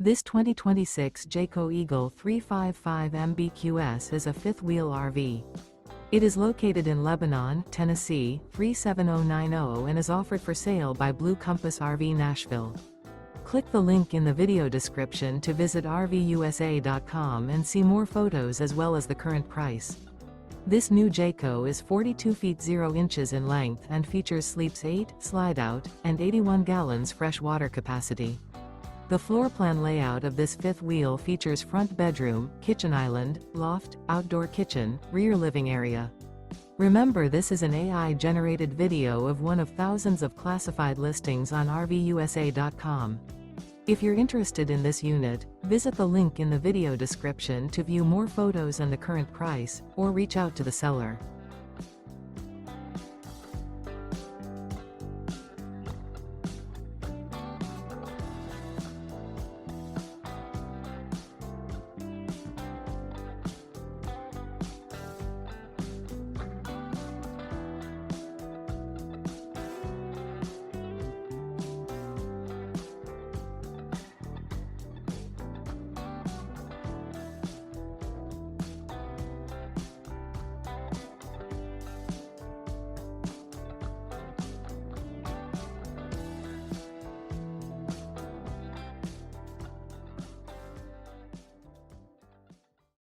This 2026 Jayco Eagle 355 MBQS is a fifth-wheel RV. It is located in Lebanon, Tennessee, 37090 and is offered for sale by Blue Compass RV Nashville. Click the link in the video description to visit RVUSA.com and see more photos as well as the current price. This new Jayco is 42 feet 0 inches in length and features sleeps 8, slide-out, and 81 gallons fresh water capacity. The floor plan layout of this fifth wheel features front bedroom, kitchen island, loft, outdoor kitchen, rear living area. Remember, this is an AI-generated video of one of thousands of classified listings on RVUSA.com. If you're interested in this unit, visit the link in the video description to view more photos and the current price, or reach out to the seller.